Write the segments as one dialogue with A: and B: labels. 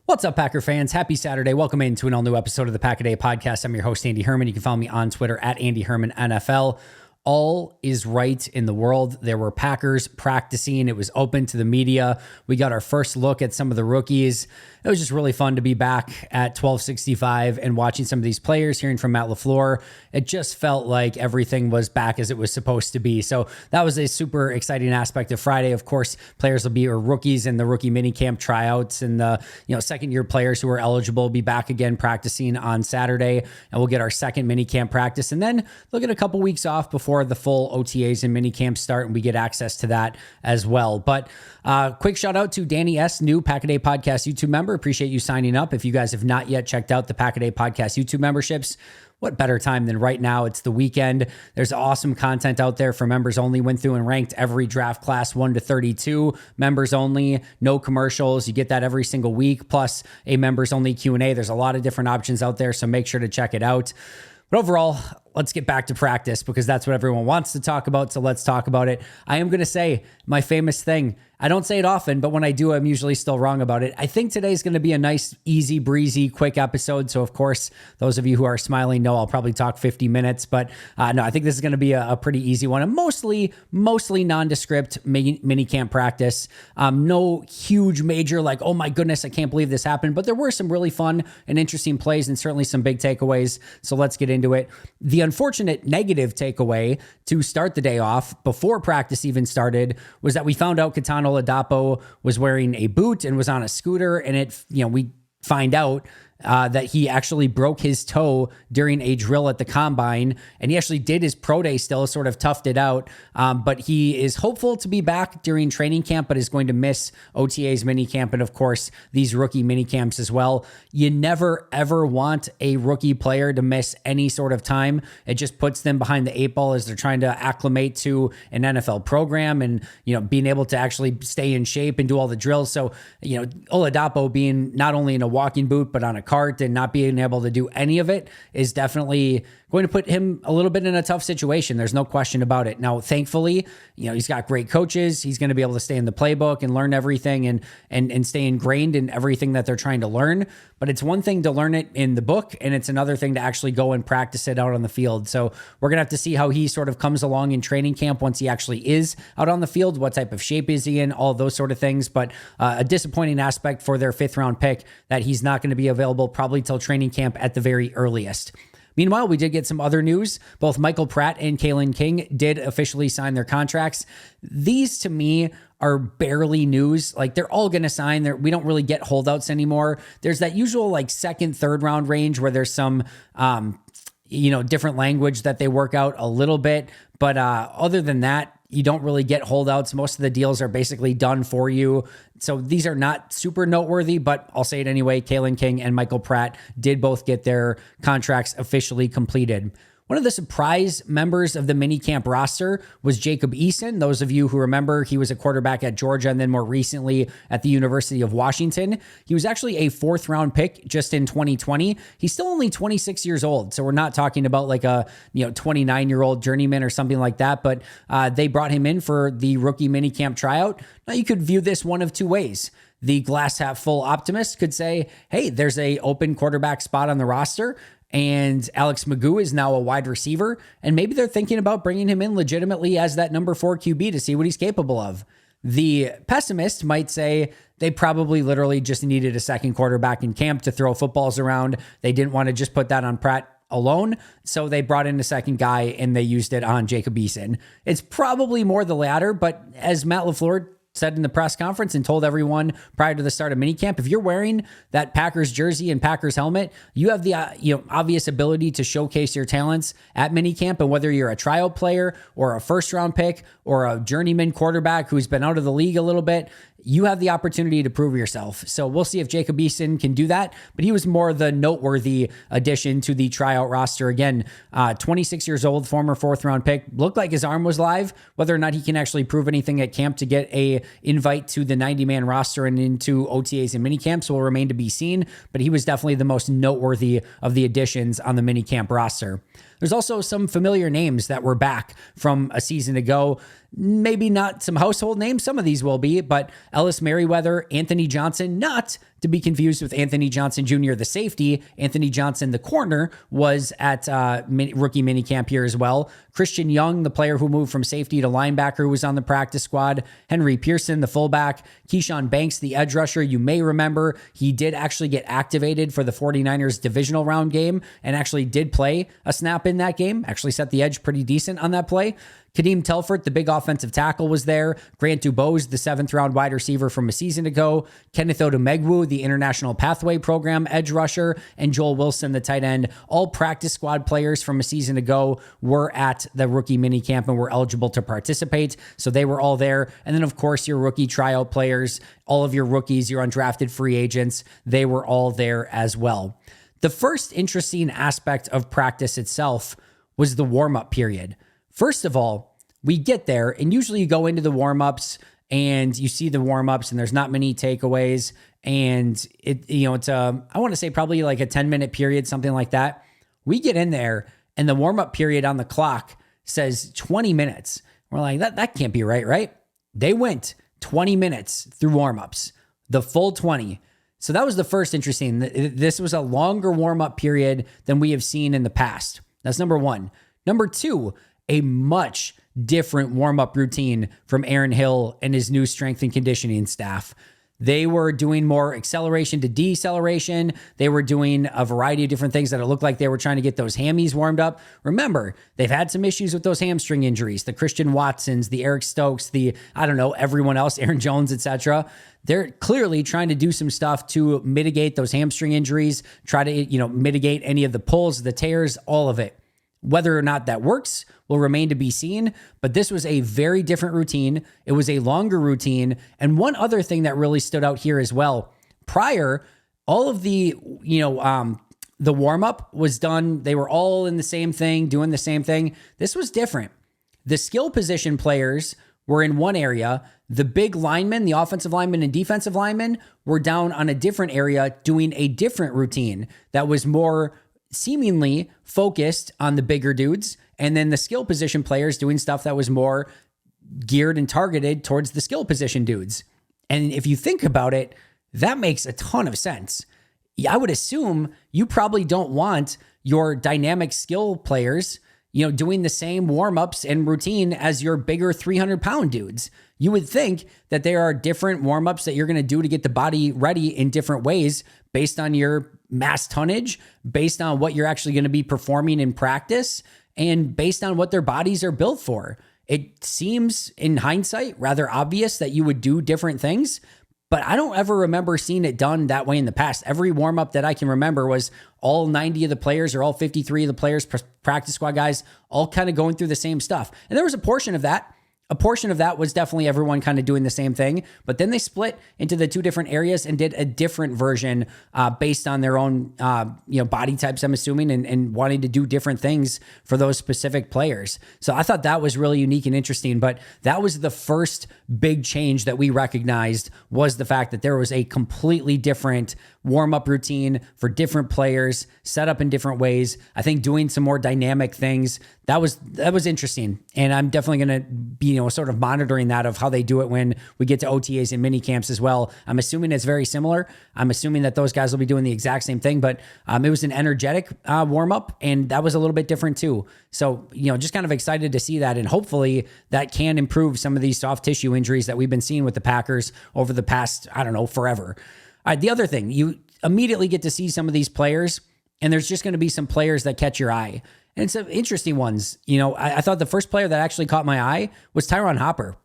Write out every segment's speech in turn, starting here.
A: What's up, Packer fans? Happy Saturday. Welcome into an all-new episode of the Pack a Day podcast. I'm your host, Andy Herman. You can follow me on Twitter at Andy Herman NFL. All is right in the world. There were Packers practicing. It was open to the media. We got our first look at some of the rookies. It was just really fun to be back at 1265 and watching some of these players, hearing from Matt LaFluer. It just felt like everything was back as it was supposed to be. So that was a super exciting aspect of Friday. Of course, players will be rookies in the rookie minicamp tryouts, and the second-year players who are eligible will be back again practicing on Saturday, and we'll get our second minicamp practice. And then they'll get a couple weeks off before the full OTAs and minicamps start, and we get access to that as well. But quick shout out to Danny S., new Pack a Day podcast YouTube member. Appreciate you signing up. If you guys have not yet checked out the Pack a Day podcast YouTube memberships, what better time than right now? It's the weekend. There's awesome content out there for members only. Went through and ranked every draft class 1 to 32, members only, no commercials. You get that every single week, plus a members only Q&A. There's a lot of different options out there, so make sure to check it out. But overall, let's get back to practice because that's what everyone wants to talk about. So let's talk about it. I am going to say my famous thing. I don't say it often, but when I do, I'm usually still wrong about it. I think today's going to be a nice, easy, breezy, quick episode. So, of course, those of you who are smiling know I'll probably talk 50 minutes. But no, I think this is going to be a pretty easy one. And mostly nondescript minicamp practice. No huge major like, oh my goodness, I can't believe this happened. But there were some really fun and interesting plays and certainly some big takeaways. So let's get into it. The unfortunate negative takeaway to start the day off before practice even started was that we found out Katana Oladapo was wearing a boot and was on a scooter, and we find out that he actually broke his toe during a drill at the combine, and he actually did his pro day still, sort of toughed it out. But he is hopeful to be back during training camp, but is going to miss OTA's minicamp and, of course, these rookie minicamps as well. You never, ever want a rookie player to miss any sort of time. It just puts them behind the 8 ball as they're trying to acclimate to an NFL program and, being able to actually stay in shape and do all the drills. So, Oladapo being not only in a walking boot, but on a cart and not being able to do any of it is definitely going to put him a little bit in a tough situation. There's no question about it. Now, thankfully, he's got great coaches. He's going to be able to stay in the playbook and learn everything and stay ingrained in everything that they're trying to learn. But it's one thing to learn it in the book, and it's another thing to actually go and practice it out on the field. So we're going to have to see how he sort of comes along in training camp once he actually is out on the field. What type of shape is he in? All those sort of things. But a disappointing aspect for their 5th round pick that he's not going to be available probably till training camp at the very earliest. Meanwhile, we did get some other news. Both Michael Pratt and Kalen King did officially sign their contracts. These, to me, are barely news. Like, they're all going to sign. We don't really get holdouts anymore. There's that usual, 2nd, 3rd round range where there's some, different language that they work out a little bit. But other than that, you don't really get holdouts. Most of the deals are basically done for you. So these are not super noteworthy, but I'll say it anyway. Kalen King and Michael Pratt did both get their contracts officially completed. One of the surprise members of the minicamp roster was Jacob Eason. Those of you who remember, he was a quarterback at Georgia and then more recently at the University of Washington. He was actually a 4th round pick just in 2020. He's still only 26 years old, so we're not talking about like a 29-year-old journeyman or something like that, but they brought him in for the rookie minicamp tryout. Now, you could view this one of two ways. The glass half full optimist could say, hey, there's a open quarterback spot on the roster, and Alex Magoo is now a wide receiver, and maybe they're thinking about bringing him in legitimately as that number 4 QB to see what he's capable of. The pessimist might say they probably literally just needed a second quarterback in camp to throw footballs around. They didn't want to just put that on Pratt alone, so they brought in a second guy and they used it on Jacob Eason. It's probably more the latter, but as Matt LaFluer said in the press conference and told everyone prior to the start of minicamp, if you're wearing that Packers jersey and Packers helmet, you have the obvious ability to showcase your talents at minicamp. And whether you're a tryout player or a 1st round pick or a journeyman quarterback who's been out of the league a little bit, you have the opportunity to prove yourself. So we'll see if Jacob Eason can do that, but he was more the noteworthy addition to the tryout roster. Again, 26 years old, former 4th round pick, looked like his arm was live. Whether or not he can actually prove anything at camp to get a invite to the 90-man roster and into OTAs and minicamps will remain to be seen, but he was definitely the most noteworthy of the additions on the minicamp roster. There's also some familiar names that were back from a season ago. Maybe not some household names. Some of these will be, but Ellis Merriweather, Anthony Johnson, not to be confused with Anthony Johnson Jr., the safety. Anthony Johnson, the corner, was at rookie minicamp here as well. Christian Young, the player who moved from safety to linebacker, was on the practice squad. Henry Pearson, the fullback. Keyshawn Banks, the edge rusher. You may remember he did actually get activated for the 49ers divisional round game and actually did play a snap in that game. Actually set the edge pretty decent on that play. Kadeem Telfort, the big offensive tackle, was there. Grant Dubose, the 7th-round wide receiver from a season ago. Kenneth Odumegwu, the International Pathway Program edge rusher. And Joel Wilson, the tight end. All practice squad players from a season ago were at the rookie minicamp and were eligible to participate. So they were all there. And then, of course, your rookie tryout players, all of your rookies, your undrafted free agents, they were all there as well. The first interesting aspect of practice itself was the warm-up period. First of all, we get there and usually you go into the warm-ups and you see the warm-ups and there's not many takeaways. And it's I want to say probably like a 10-minute period, something like that. We get in there and the warm-up period on the clock says 20 minutes. We're like, that can't be right? They went 20 minutes through warm-ups, the full 20. So that was the first interesting. This was a longer warm-up period than we have seen in the past. That's number one. Number two, a much different warm-up routine from Aaron Hill and his new strength and conditioning staff. They were doing more acceleration to deceleration. They were doing a variety of different things that it looked like they were trying to get those hammies warmed up. Remember, they've had some issues with those hamstring injuries, the Christian Watsons, the Eric Stokes, everyone else, Aaron Jones, etc. They're clearly trying to do some stuff to mitigate those hamstring injuries, try to, mitigate any of the pulls, the tears, all of it. Whether or not that works will remain to be seen, but this was a very different routine. It was a longer routine. And one other thing that really stood out here as well, prior, all of the warm-up was done. They were all in the same thing, doing the same thing. This was different. The skill position players were in one area. The big linemen, the offensive linemen and defensive linemen, were down on a different area doing a different routine that was more seemingly focused on the bigger dudes, and then the skill position players doing stuff that was more geared and targeted towards the skill position dudes. And if you think about it, that makes a ton of sense. I would assume you probably don't want your dynamic skill players, doing the same warm-ups and routine as your bigger 300-pound dudes. You would think that there are different warm-ups that you're going to do to get the body ready in different ways based on your mass tonnage, based on what you're actually going to be performing in practice, and based on what their bodies are built for. It seems, in hindsight, rather obvious that you would do different things, but I don't ever remember seeing it done that way in the past. Every warm-up that I can remember was all 90 of the players or all 53 of the players, practice squad guys, all kind of going through the same stuff. And there was a portion of that. A portion of that was definitely everyone kind of doing the same thing, but then they split into the two different areas and did a different version based on their own body types, I'm assuming, and wanting to do different things for those specific players. So I thought that was really unique and interesting, but that was the first big change that we recognized, was the fact that there was a completely different warm-up routine for different players, set up in different ways. I think doing some more dynamic things, that was interesting. And I'm definitely going to be, sort of monitoring that of how they do it when we get to OTAs and mini camps as well. I'm assuming it's very similar. I'm assuming that those guys will be doing the exact same thing, but it was an energetic warm-up, and that was a little bit different too. So, just kind of excited to see that. And hopefully that can improve some of these soft tissue injuries that we've been seeing with the Packers over the past, forever. All right, the other thing, you immediately get to see some of these players, and there's just going to be some players that catch your eye. And some interesting ones. I thought the first player that actually caught my eye was Tyron Hopper.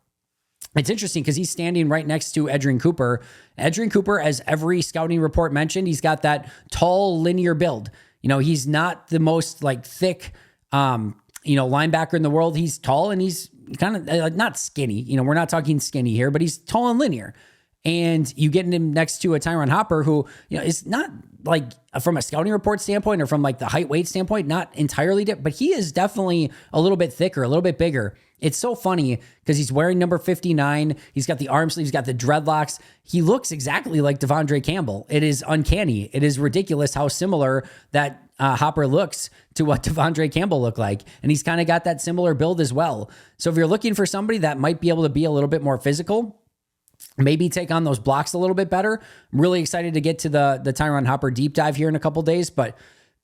A: It's interesting because he's standing right next to Edgerrin Cooper. Edgerrin Cooper, as every scouting report mentioned, he's got that tall, linear build. He's not the most thick, linebacker in the world. He's tall and he's kind of not skinny. We're not talking skinny here, but he's tall and linear. And you get him next to a Tyron Hopper who, is not from a scouting report standpoint or from the height weight standpoint, not entirely different, but he is definitely a little bit thicker, a little bit bigger. It's so funny because he's wearing number 59. He's got the arm sleeves, he's got the dreadlocks. He looks exactly like Devondre Campbell. It is uncanny. It is ridiculous how similar that Hopper looks to what Devondre Campbell looked like. And he's kind of got that similar build as well. So if you're looking for somebody that might be able to be a little bit more physical, maybe take on those blocks a little bit better. I'm really excited to get to the Tyron Hopper deep dive here in a couple days, but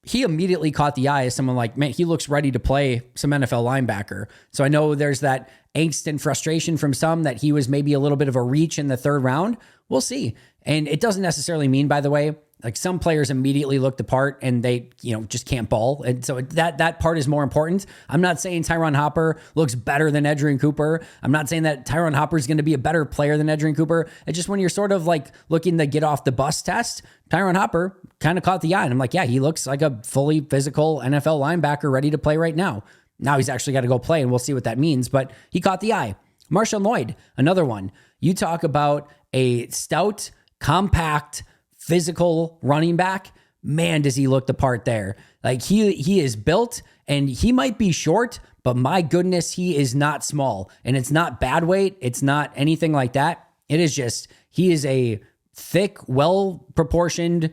A: he immediately caught the eye as someone like, man, he looks ready to play some NFL linebacker. So I know there's that angst and frustration from some that he was maybe a little bit of a reach in the third round. We'll see. And it doesn't necessarily mean, by the way, like some players immediately look the part and they, just can't ball. And so that part is more important. I'm not saying Tyron Hopper looks better than Edgerrin Cooper. I'm not saying that Tyron Hopper is going to be a better player than Edgerrin Cooper. It's just when you're sort of like looking to get off the bus test, Tyron Hopper kind of caught the eye. And I'm like, yeah, he looks like a fully physical NFL linebacker ready to play right now. Now he's actually got to go play and we'll see what that means. But he caught the eye. Marshawn Lloyd, another one. You talk about a stout, compact, physical running back, man, does he look the part there. Like he is built and he might be short, but my goodness, he is not small. And it's not bad weight. It's not anything like that. It is just, he is a thick, well-proportioned,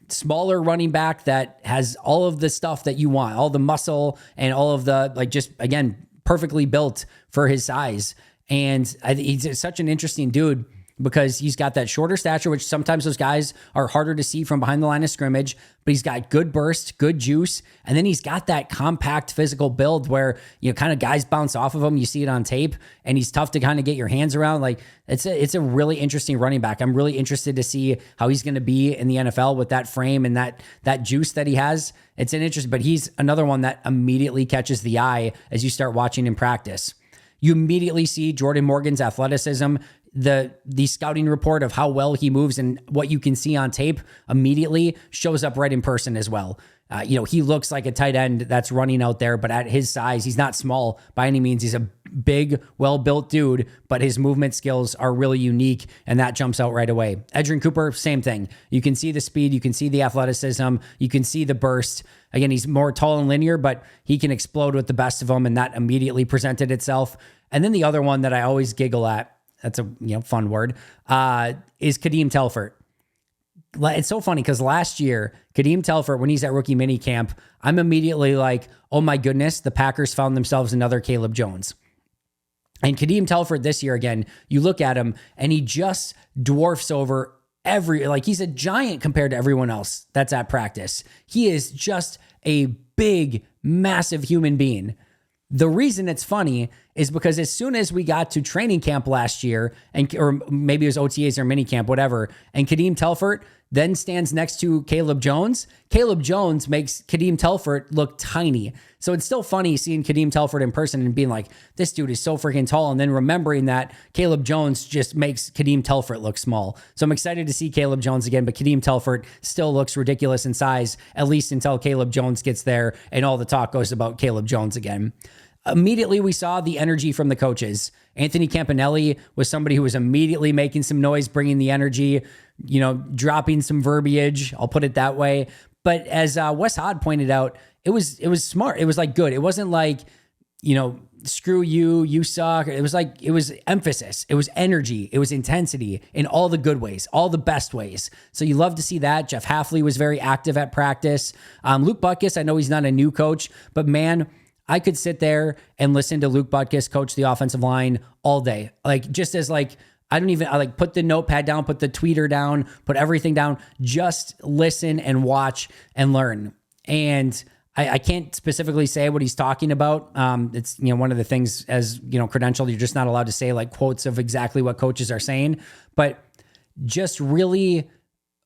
A: smaller running back that has all of the stuff that you want, all the muscle and all of the, like, just, again, perfectly built for his size. And he's such an interesting dude because he's got that shorter stature, which sometimes those guys are harder to see from behind the line of scrimmage, but he's got good burst, good juice. And then he's got that compact physical build where, kind of guys bounce off of him. You see it on tape and he's tough to kind of get your hands around. Like it's a really interesting running back. I'm really interested to see how he's going to be in the NFL with that frame and that juice that he has. It's an interest, but he's another one that immediately catches the eye as you start watching him practice. You immediately see Jordan Morgan's athleticism, the scouting report of how well he moves and what you can see on tape immediately shows up right in person as well. He looks like a tight end that's running out there, but at his size, he's not small by any means. He's a big, well-built dude, but his movement skills are really unique, and that jumps out right away. Edgerrin Cooper, same thing. You can see the speed, you can see the athleticism, you can see the burst. Again, he's more tall and linear, but he can explode with the best of them, and that immediately presented itself. And then the other one that I always giggle at, that's a fun word, is Kadeem Telfort. It's so funny because last year, Kadeem Telfort, when he's at rookie minicamp, I'm immediately like, oh my goodness, the Packers found themselves another Caleb Jones. And Kadeem Telfort this year, again, you look at him and he just dwarfs over he's a giant compared to everyone else that's at practice. He is just a big, massive human being. The reason it's funny is because as soon as we got to training camp last year, or maybe it was OTAs or minicamp, whatever, and Kadeem Telfort then stands next to Caleb Jones makes Kadeem Telfort look tiny. So it's still funny seeing Kadeem Telfort in person and being like, this dude is so freaking tall, and then remembering that Caleb Jones just makes Kadeem Telfort look small. So I'm excited to see Caleb Jones again, but Kadeem Telfort still looks ridiculous in size, at least until Caleb Jones gets there and all the talk goes about Caleb Jones again. Immediately, we saw the energy from the coaches. Anthony Campanelli was somebody who was immediately making some noise, bringing the energy, dropping some verbiage. I'll put it that way. But as Wes Hod pointed out, it was smart. It was like good. It wasn't like, screw you, you suck. It was like, it was emphasis. It was energy. It was intensity in all the good ways, all the best ways. So you love to see that. Jeff Hafley was very active at practice. Luke Butkus, I know he's not a new coach, but man, I could sit there and listen to Luke Butkus coach the offensive line all day. I put the notepad down, put the tweeter down, put everything down, just listen and watch and learn. And I can't specifically say what he's talking about. It's, one of the things as, credentialed, you're just not allowed to say like quotes of exactly what coaches are saying, but just really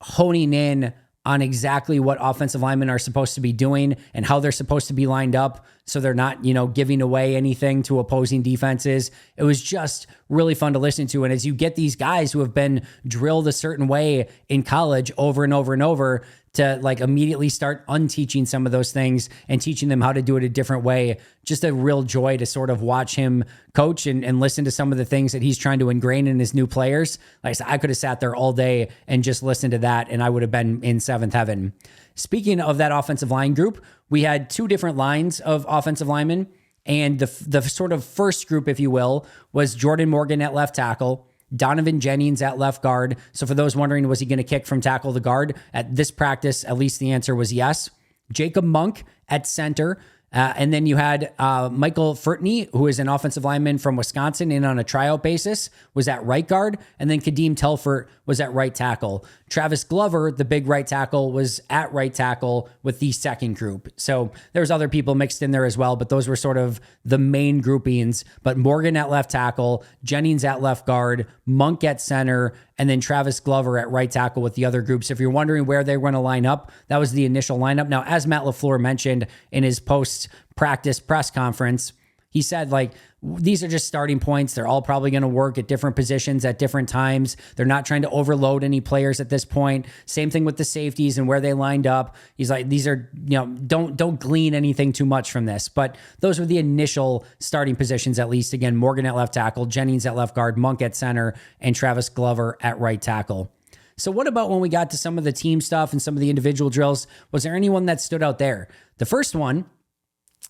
A: honing in on exactly what offensive linemen are supposed to be doing and how they're supposed to be lined up so they're not, giving away anything to opposing defenses. It was just really fun to listen to. And as you get these guys who have been drilled a certain way in college over and over and over to like immediately start unteaching some of those things and teaching them how to do it a different way, just a real joy to sort of watch him coach and listen to some of the things that he's trying to ingrain in his new players. Like I said, I could have sat there all day and just listened to that and I would have been in seventh heaven. Speaking of that offensive line group, we had two different lines of offensive linemen. And the sort of first group, if you will, was Jordan Morgan at left tackle, Donovan Jennings at left guard. So for those wondering, was he going to kick from tackle to guard? At this practice, at least the answer was yes. Jacob Monk at center. And then you had Michael Furtney, who is an offensive lineman from Wisconsin, in on a tryout basis, was at right guard. And then Kadeem Telfort was at right tackle. Travis Glover, the big right tackle, was at right tackle with the second group. So there's other people mixed in there as well, but those were sort of the main groupings. But Morgan at left tackle, Jennings at left guard, Monk at center, and then Travis Glover at right tackle with the other groups. If you're wondering where they were going to line up, that was the initial lineup. Now, as Matt LaFluer mentioned in his post-practice press conference, he said, like, these are just starting points. They're all probably going to work at different positions at different times. They're not trying to overload any players at this point. Same thing with the safeties and where they lined up. He's like, these are, don't glean anything too much from this. But those were the initial starting positions, at least. Again, Morgan at left tackle, Jennings at left guard, Monk at center, and Travis Glover at right tackle. So what about when we got to some of the team stuff and some of the individual drills? Was there anyone that stood out there? The first one,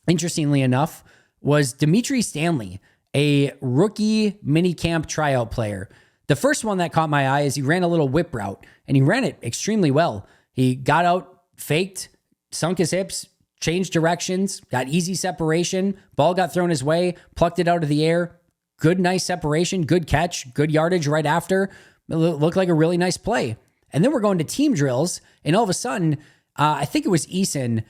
A: interestingly enough, was Dimitri Stanley, a rookie minicamp tryout player. The first one that caught my eye is he ran a little whip route, and he ran it extremely well. He got out, faked, sunk his hips, changed directions, got easy separation, ball got thrown his way, plucked it out of the air. Good, nice separation, good catch, good yardage right after. It looked like a really nice play. And then we're going to team drills, and all of a sudden, I think it was Eason,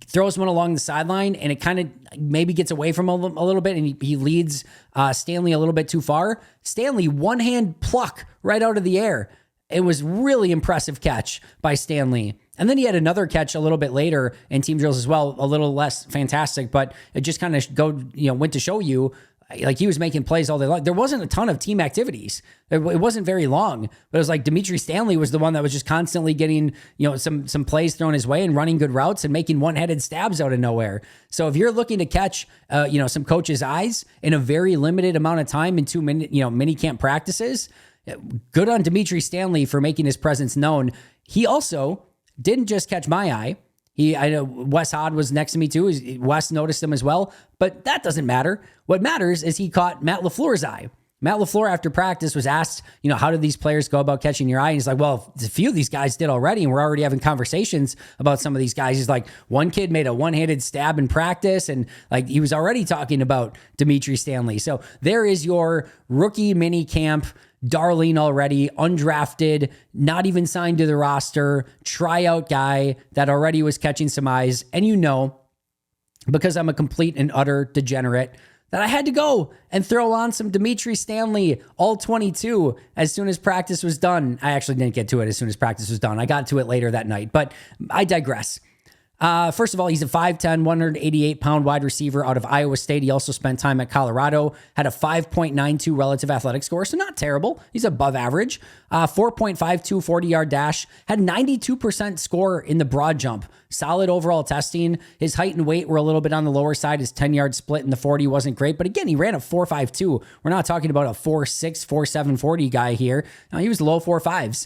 A: throws one along the sideline, and it kind of maybe gets away from him a little bit, and he leads Stanley a little bit too far. Stanley, one-hand pluck right out of the air. It was really impressive catch by Stanley. And then he had another catch a little bit later in team drills as well, a little less fantastic, but it just kind of went to show you, like, he was making plays all day long. There wasn't a ton of team activities. It wasn't very long, but it was like Dimitri Stanley was the one that was just constantly getting, some plays thrown his way and running good routes and making one-headed stabs out of nowhere. So if you're looking to catch, some coach's eyes in a very limited amount of time in 2 minute, mini camp practices, good on Dimitri Stanley for making his presence known. He also didn't just catch my eye. I know Wes Hod was next to me too. Wes noticed him as well, but that doesn't matter. What matters is he caught Matt LaFleur's eye. Matt LaFleur, after practice, was asked, how did these players go about catching your eye? And he's like, well, a few of these guys did already, and we're already having conversations about some of these guys. He's like, one kid made a one-handed stab in practice, and like he was already talking about Dimitri Stanley. So there is your rookie mini camp darling already, undrafted, not even signed to the roster, tryout guy that already was catching some eyes. And because I'm a complete and utter degenerate, that I had to go and throw on some Dimitri Stanley, all 22, as soon as practice was done. I actually didn't get to it as soon as practice was done. I got to it later that night, but I digress. First of all, he's a 5'10", 188-pound wide receiver out of Iowa State. He also spent time at Colorado, had a 5.92 relative athletic score, so not terrible. He's above average. 4.52 40-yard dash, had 92% score in the broad jump. Solid overall testing. His height and weight were a little bit on the lower side. His 10-yard split in the 40 wasn't great, but again, he ran a 4.52. We're not talking about a 4.6, 4.7 40 guy here. No, he was low 4.5s.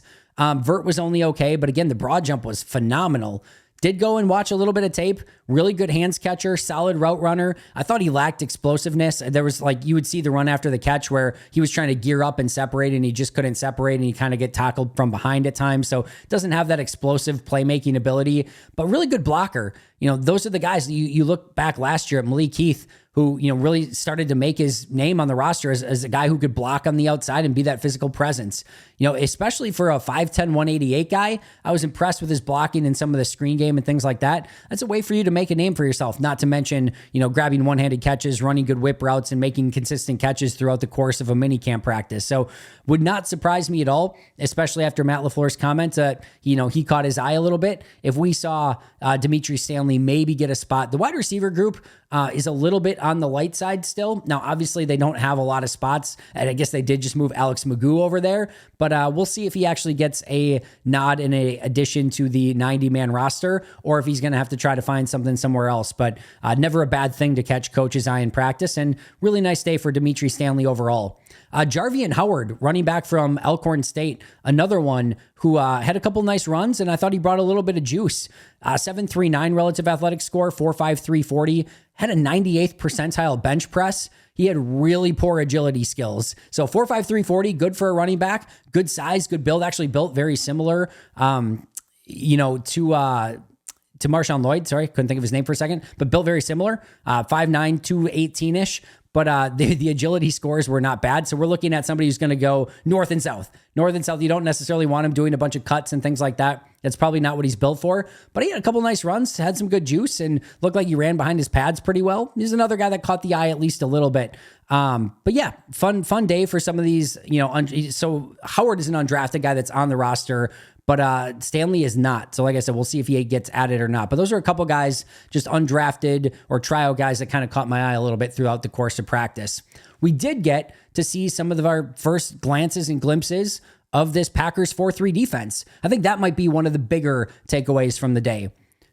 A: Vert was only okay, but again, the broad jump was phenomenal. Did go and watch a little bit of tape. Really good hands catcher, solid route runner. I thought he lacked explosiveness. There was you would see the run after the catch where he was trying to gear up and separate and he just couldn't separate and he kind of get tackled from behind at times. So doesn't have that explosive playmaking ability, but really good blocker. Those are the guys you look back last year at Malik Keith, who, really started to make his name on the roster as a guy who could block on the outside and be that physical presence. Especially for a 5'10", 188 guy, I was impressed with his blocking and some of the screen game and things like that. That's a way for you to make a name for yourself, not to mention, grabbing one-handed catches, running good whip routes, and making consistent catches throughout the course of a mini camp practice. So would not surprise me at all, especially after Matt LaFleur's comment that, he caught his eye a little bit. If we saw Dimitri Stanley maybe get a spot, the wide receiver group is a little bit on the light side still. Now, obviously, they don't have a lot of spots, and I guess they did just move Alex Magoo over there, but we'll see if he actually gets a nod in a addition to the 90-man roster, or if he's going to have to try to find something somewhere else. But never a bad thing to catch coach's eye in practice, and really nice day for Dimitri Stanley overall. Jarvian Howard, running back from Elkhorn State, another one who had a couple nice runs, and I thought he brought a little bit of juice. 7.39 relative athletic score, 4.53 40, had a 98th percentile bench press. He had really poor agility skills. So 4.53 40, good for a running back, good size, good build, actually built very similar, to to Marshawn Lloyd. Sorry, couldn't think of his name for a second, but built very similar, 5'9", 218-ish. But the agility scores were not bad. So we're looking at somebody who's going to go north and south. North and south, you don't necessarily want him doing a bunch of cuts and things like that. That's probably not what he's built for. But he had a couple nice runs, had some good juice, and looked like he ran behind his pads pretty well. He's another guy that caught the eye at least a little bit. But yeah, fun day for some of these. So Howard is an undrafted guy that's on the roster, but Stanley is not. So like I said, we'll see if he gets added or not. But those are a couple guys, just undrafted or tryout guys that kind of caught my eye a little bit throughout the course of practice. We did get to see some of our first glances and glimpses of this Packers 4-3 defense. I think that might be one of the bigger takeaways from the day.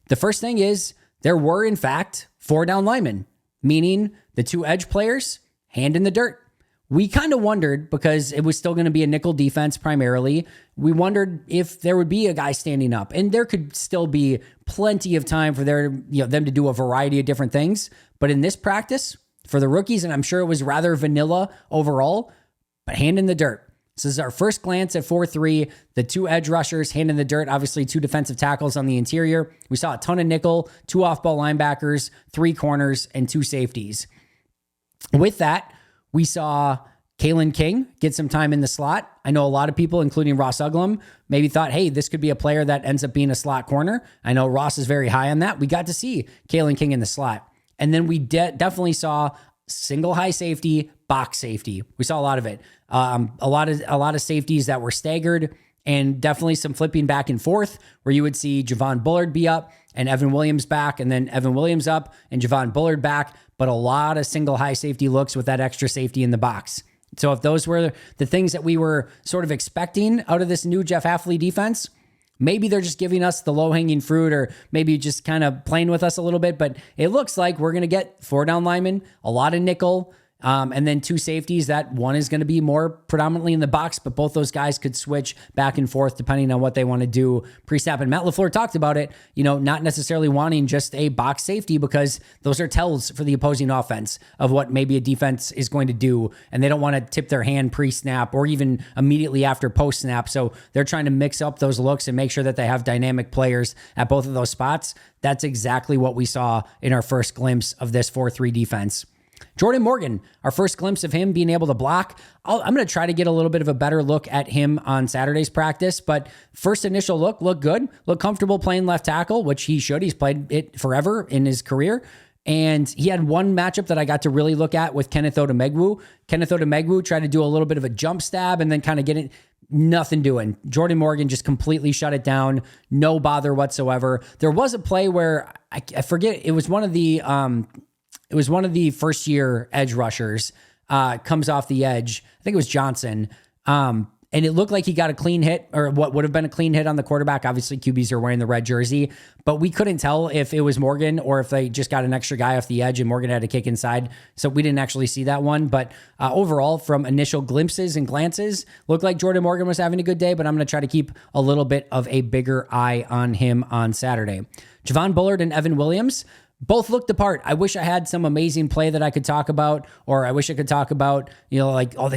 A: The first thing is there were, in fact, 4 down linemen, meaning the 2 edge players, hand in the dirt. We kind of wondered, because it was still going to be a nickel defense primarily, we wondered if there would be a guy standing up. And there could still be plenty of time for them to do a variety of different things. But in this practice, for the rookies, and I'm sure it was rather vanilla overall, but hand in the dirt. This is our first glance at 4-3. The 2 edge rushers, hand in the dirt, obviously 2 defensive tackles on the interior. We saw a ton of nickel, 2 off-ball linebackers, 3 corners, and 2 safeties. With that, we saw Kalen King get some time in the slot. I know a lot of people, including Ross Uglum, maybe thought, hey, this could be a player that ends up being a slot corner. I know Ross is very high on that. We got to see Kalen King in the slot. And then we definitely saw single high safety, box safety. We saw a lot of it. A lot of safeties that were staggered, and definitely some flipping back and forth where you would see Javon Bullard be up and Evan Williams back, and then Evan Williams up and Javon Bullard back, but a lot of single high safety looks with that extra safety in the box. So if those were the things that we were sort of expecting out of this new Jeff Hafley defense, maybe they're just giving us the low-hanging fruit, or maybe just kind of playing with us a little bit. But it looks like we're going to get 4 down linemen, a lot of nickel, and then 2 safeties. That one is going to be more predominantly in the box, but both those guys could switch back and forth depending on what they want to do pre-snap. And Matt LaFluer talked about it, not necessarily wanting just a box safety, because those are tells for the opposing offense of what maybe a defense is going to do. And they don't want to tip their hand pre-snap or even immediately after post-snap. So they're trying to mix up those looks and make sure that they have dynamic players at both of those spots. That's exactly what we saw in our first glimpse of this 4-3 defense. Jordan Morgan, our first glimpse of him being able to block. I'm going to try to get a little bit of a better look at him on Saturday's practice, but first initial looked good, looked comfortable playing left tackle, which he should. He's played it forever in his career. And he had one matchup that I got to really look at with Kenneth Odumegwu. Kenneth Odumegwu tried to do a little bit of a jump stab and then kind of get it. Nothing doing. Jordan Morgan just completely shut it down. No bother whatsoever. There was a play where I forget. It was one of the first year edge rushers, comes off the edge. I think it was Johnson. And it looked like he got a clean hit, or what would have been a clean hit on the quarterback. Obviously, QBs are wearing the red jersey, but we couldn't tell if it was Morgan or if they just got an extra guy off the edge and Morgan had to kick inside. So we didn't actually see that one. But overall, from initial glimpses and glances, looked like Jordan Morgan was having a good day, but I'm going to try to keep a little bit of a bigger eye on him on Saturday. Javon Bullard and Evan Williams both looked the part. I wish I had some amazing play that I could talk about, or I wish I could talk about, they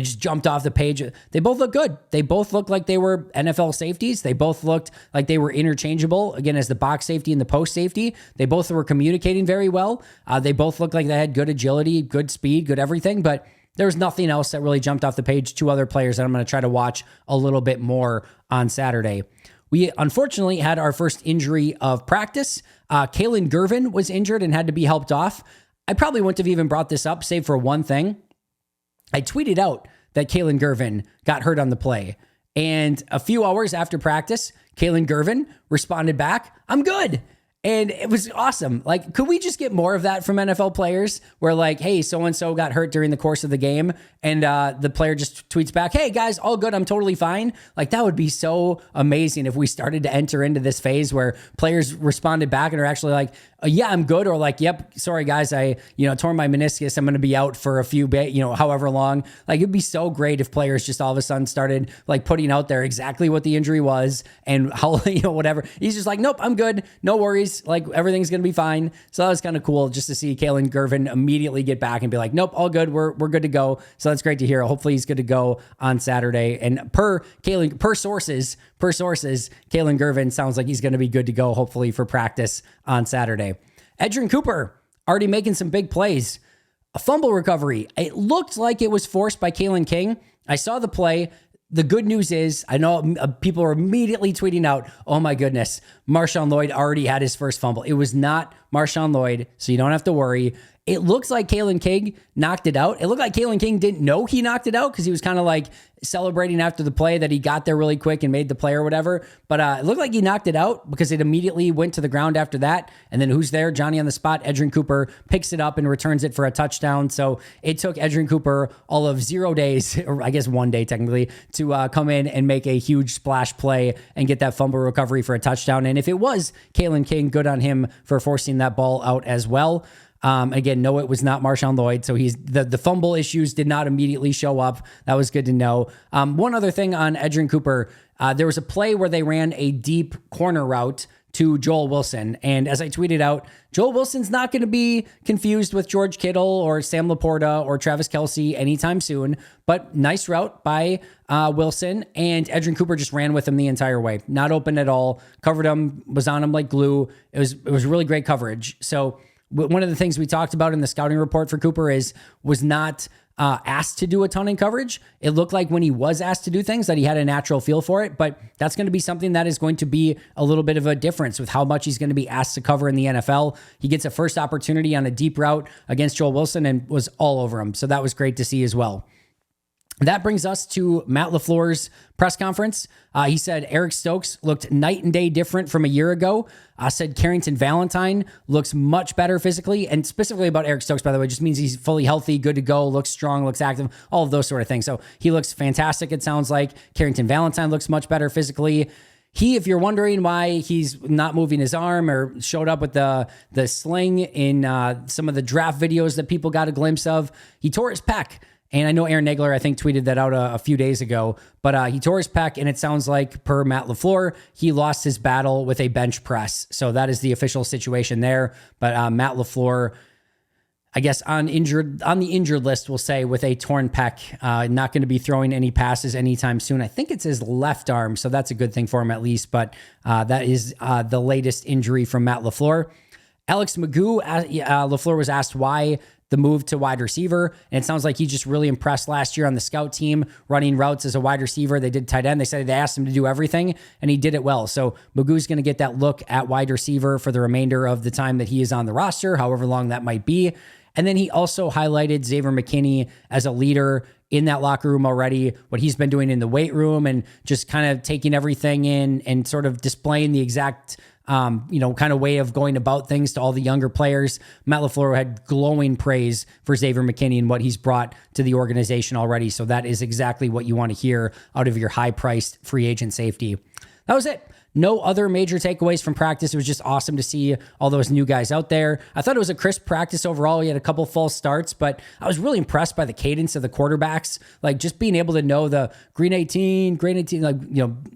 A: just jumped off the page. They both look good. They both looked like they were NFL safeties. They both looked like they were interchangeable, again, as the box safety and the post safety. They both were communicating very well. They both looked like they had good agility, good speed, good everything, but there was nothing else that really jumped off the page. 2 other players that I'm going to try to watch a little bit more on Saturday. We unfortunately had our first injury of practice. Kalen Gervin was injured and had to be helped off. I probably wouldn't have even brought this up, save for one thing. I tweeted out that Kalen Gervin got hurt on the play. And a few hours after practice, Kalen Gervin responded back, "I'm good." And it was awesome. Like, could we just get more of that from NFL players where hey, so-and-so got hurt during the course of the game and the player just tweets back, "Hey guys, all good. I'm totally fine." That would be so amazing if we started to enter into this phase where players responded back and are actually "Yeah, I'm good," or "Yep, sorry guys, I, tore my meniscus. I'm going to be out for a few, however long." It'd be so great if players just all of a sudden started putting out there exactly what the injury was and how, whatever. He's just "Nope, I'm good. No worries. practice. Like, everything's going to be fine. So that was kind of cool just to see Kalen Gervin immediately get back and be like, nope, all good. We're good to go. So that's great to hear. Hopefully he's good to go on Saturday. And per sources, Kalen Gervin sounds like he's going to be good to go, hopefully, for practice on Saturday. Edgerrin Cooper already making some big plays. A fumble recovery. It looked like it was forced by Kalen King. I saw the play. The good news is, I know people are immediately tweeting out, oh my goodness, Marshawn Lloyd already had his first fumble. It was not Marshawn Lloyd, so you don't have to worry. It looks like Kalen King knocked it out. It looked like Kalen King didn't know he knocked it out because he was kind of like celebrating after the play that he got there really quick and made the play or whatever. But it looked like he knocked it out because it immediately went to the ground after that. And then who's there? Johnny on the spot. Edgerrin Cooper picks it up and returns it for a touchdown. So it took Edgerrin Cooper all of 0 days, or I guess 1 day technically, to come in and make a huge splash play and get that fumble recovery for a touchdown. And if it was Kalen King, good on him for forcing that ball out as well. Again, no, it was not Marshawn Lloyd. So the fumble issues did not immediately show up. That was good to know. One other thing on Edgerrin Cooper, there was a play where they ran a deep corner route to Joel Wilson. And as I tweeted out, Joel Wilson's not going to be confused with George Kittle or Sam Laporta or Travis Kelce anytime soon, but nice route by Wilson, and Edgerrin Cooper just ran with him the entire way. Not open at all, covered him, was on him like glue. It was really great coverage. So one of the things we talked about in the scouting report for Cooper was not asked to do a ton in coverage. It looked like when he was asked to do things that he had a natural feel for it, but that's going to be something that is going to be a little bit of a difference with how much he's going to be asked to cover in the NFL. He gets a first opportunity on a deep route against Joel Wilson and was all over him. So that was great to see as well. That brings us to Matt LaFleur's press conference. He said Eric Stokes looked night and day different from a year ago. Said Carrington Valentine looks much better physically, and specifically about Eric Stokes, by the way, just means he's fully healthy, good to go, looks strong, looks active, all of those sort of things. So he looks fantastic, it sounds like. Carrington Valentine looks much better physically. If you're wondering why he's not moving his arm or showed up with the sling in some of the draft videos that people got a glimpse of, he tore his pec. And I know Aaron Nagler, I think, tweeted that out a few days ago, but he tore his pec, and it sounds like, per Matt LaFleur, he lost his battle with a bench press. So that is the official situation there. But Matt LaFleur, I guess on the injured list, we'll say, with a torn pec, not going to be throwing any passes anytime soon. I think it's his left arm, so that's a good thing for him at least. But that is the latest injury from Matt LaFleur. Alex Magoo, LaFleur was asked why the move to wide receiver, and it sounds like he just really impressed last year on the scout team running routes as a wide receiver. They did tight end. They said they asked him to do everything, and he did it well. So Magoo's going to get that look at wide receiver for the remainder of the time that he is on the roster, however long that might be. And then he also highlighted Xavier McKinney as a leader in that locker room already, what he's been doing in the weight room and just kind of taking everything in and sort of displaying the exact kind of way of going about things to all the younger players. Matt LaFleur had glowing praise for Xavier McKinney and what he's brought to the organization already. So that is exactly what you want to hear out of your high-priced free agent safety. That was it. No other major takeaways from practice. It was just awesome to see all those new guys out there. I thought it was a crisp practice overall. He had a couple false starts, but I was really impressed by the cadence of the quarterbacks. Like, just being able to know the green 18,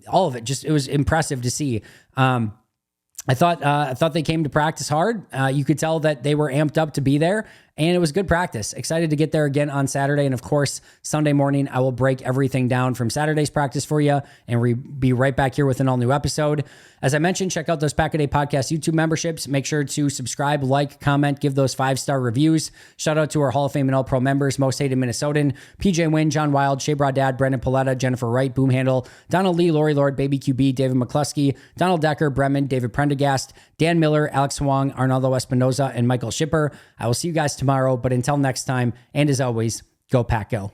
A: all of it. Just, it was impressive to see. I thought they came to practice hard. You could tell that they were amped up to be there, and it was good practice. Excited to get there again on Saturday. And of course, Sunday morning, I will break everything down from Saturday's practice for you, and be right back here with an all new episode. As I mentioned, check out those Pack a Day Podcast YouTube memberships. Make sure to subscribe, like, comment, give those 5-star reviews. Shout out to our Hall of Fame and All Pro members, Most Hated Minnesotan, PJ Wynn, John Wild, Shea Brodad, Brendan Paletta, Jennifer Wright, Boomhandle, Donald Lee, Lori Lord, Baby QB, David McCluskey, Donald Decker, Bremen, David Prendergast, Dan Miller, Alex Huang, Arnaldo Espinoza, and Michael Schipper. I will see you guys tomorrow, but until next time, and as always, go Pack Go.